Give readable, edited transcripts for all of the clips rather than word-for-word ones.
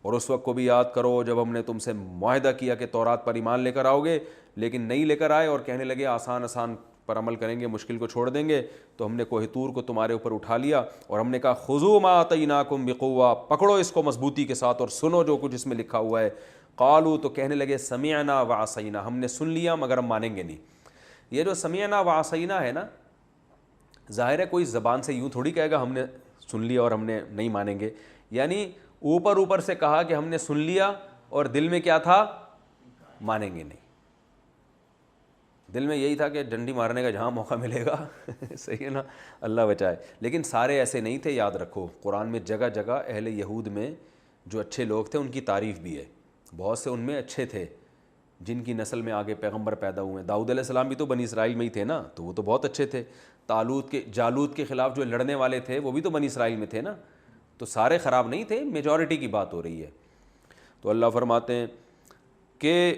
اور اس وقت کو بھی یاد کرو جب ہم نے تم سے معاہدہ کیا کہ تورات پر ایمان لے کر آؤ گے، لیکن نہیں لے کر آئے اور کہنے لگے آسان آسان پر عمل کریں گے، مشکل کو چھوڑ دیں گے، تو ہم نے کوہ طور کو تمہارے اوپر اٹھا لیا اور ہم نے کہا خذوا ما آتیناکم بقوہ، پکڑو اس کو مضبوطی کے ساتھ اور سنو جو کچھ اس میں لکھا ہوا ہے۔ قالوا، تو کہنے لگے سمعنا وعصینا، ہم نے سن لیا مگر ہم مانیں گے نہیں۔ یہ جو سمعنا وعصینا ہے نا، ظاہر ہے کوئی زبان سے یوں تھوڑی کہے گا ہم نے سن لیا اور ہم نے نہیں مانیں گے، یعنی اوپر اوپر سے کہا کہ ہم نے سن لیا اور دل میں کیا تھا؟ مانیں گے نہیں۔ دل میں یہی تھا کہ ڈنڈی مارنے کا جہاں موقع ملے گا صحیح ہے نا، اللہ بچائے۔ لیکن سارے ایسے نہیں تھے، یاد رکھو قرآن میں جگہ جگہ اہل یہود میں جو اچھے لوگ تھے ان کی تعریف بھی ہے، بہت سے ان میں اچھے تھے جن کی نسل میں آگے پیغمبر پیدا ہوئے۔ داؤد علیہ السلام بھی تو بنی اسرائیل میں ہی تھے نا، تو وہ تو بہت اچھے تھے۔ جالوت کے خلاف جو لڑنے والے تھے وہ بھی تو بنی اسرائیل میں تھے نا، تو سارے خراب نہیں تھے، میجورٹی کی بات ہو رہی ہے۔ تو اللہ فرماتے ہیں کہ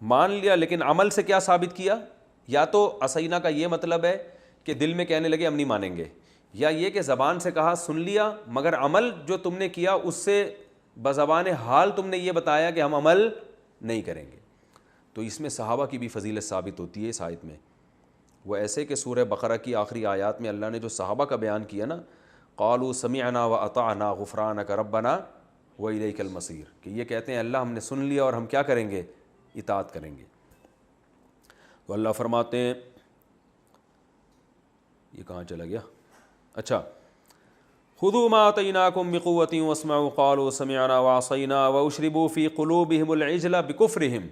مان لیا، لیکن عمل سے کیا ثابت کیا؟ یا تو عصینا کا یہ مطلب ہے کہ دل میں کہنے لگے ہم نہیں مانیں گے، یا یہ کہ زبان سے کہا سن لیا مگر عمل جو تم نے کیا اس سے بزبان حال تم نے یہ بتایا کہ ہم عمل نہیں کریں گے۔ تو اس میں صحابہ کی بھی فضیلت ثابت ہوتی ہے اس آیت میں، وہ ایسے کہ سورہ بقرہ کی آخری آیات میں اللہ نے جو صحابہ کا بیان کیا نا، قالوا سمعنا واطعنا غفرانک ربنا والیک المصیر، کہ یہ کہتے ہیں اللہ ہم نے سن لیا اور ہم کیا کریں گے؟ اطاعت کریں گے۔ تو اللہ فرماتے ہیں، یہ کہاں چلا گیا؟ اچھا، خذوا ما آتیناکم بقوۃ واسمعوا قالوا سمعنا وعصینا واشربوا فی قلوبہم العجل بکفرہم،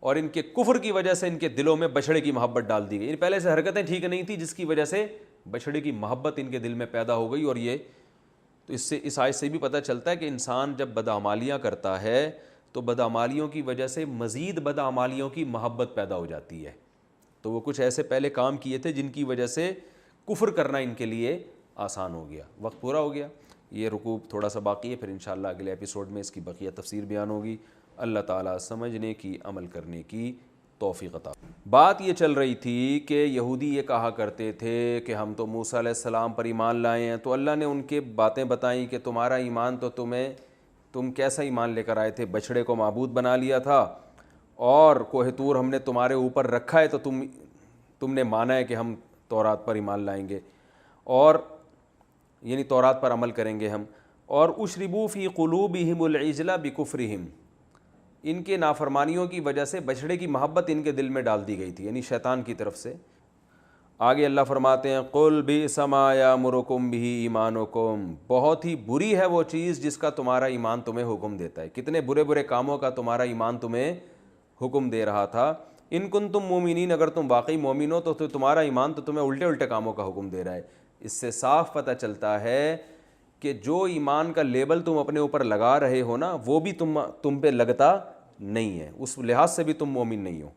اور ان کے کفر کی وجہ سے ان کے دلوں میں بچھڑے کی محبت ڈال دی گئی۔ پہلے سے حرکتیں ٹھیک نہیں تھی جس کی وجہ سے بچھڑے کی محبت ان کے دل میں پیدا ہو گئی، اور یہ تو اس آیت سے بھی پتہ چلتا ہے کہ انسان جب بدعمالیاں کرتا ہے تو بدعمالیوں کی وجہ سے مزید بدعمالیوں کی محبت پیدا ہو جاتی ہے۔ تو وہ کچھ ایسے پہلے کام کیے تھے جن کی وجہ سے کفر کرنا ان کے لیے آسان ہو گیا۔ وقت پورا ہو گیا، یہ رکوع تھوڑا سا باقی ہے، پھر انشاءاللہ اگلے ایپیسوڈ میں اس کی بقیہ تفسیر بیان ہوگی۔ اللہ تعالیٰ سمجھنے کی، عمل کرنے کی توفیق عطا۔ بات یہ چل رہی تھی کہ یہودی یہ کہا کرتے تھے کہ ہم تو موسیٰ علیہ السلام پر ایمان لائے ہیں، تو اللہ نے ان کے باتیں بتائیں کہ تمہارا ایمان تو تم کیسا ایمان لے کر آئے تھے؟ بچھڑے کو معبود بنا لیا تھا، اور کوہ طور ہم نے تمہارے اوپر رکھا ہے تو تم نے مانا ہے کہ ہم تورات پر ایمان لائیں گے، اور یعنی تورات پر عمل کریں گے ہم، اور اشربوا فی قلوبہم العجل بکفرہم، ان کے نافرمانیوں کی وجہ سے بچھڑے کی محبت ان کے دل میں ڈال دی گئی تھی، یعنی شیطان کی طرف سے۔ آگے اللہ فرماتے ہیں قل بئس ما یأمرکم بہ ایمانکم، بہت ہی بری ہے وہ چیز جس کا تمہارا ایمان تمہیں حکم دیتا ہے۔ کتنے برے برے کاموں کا تمہارا ایمان تمہیں حکم دے رہا تھا۔ ان کنتم مومنین، اگر تم واقعی مومن ہو تو تمہارا ایمان تو تمہیں الٹے الٹے کاموں کا حکم دے رہا ہے۔ اس سے صاف پتہ چلتا ہے کہ جو ایمان کا لیبل تم اپنے اوپر لگا رہے ہو نا، وہ بھی تم پہ لگتا نہیں ہے، اس لحاظ سے بھی تم مومن نہیں ہو۔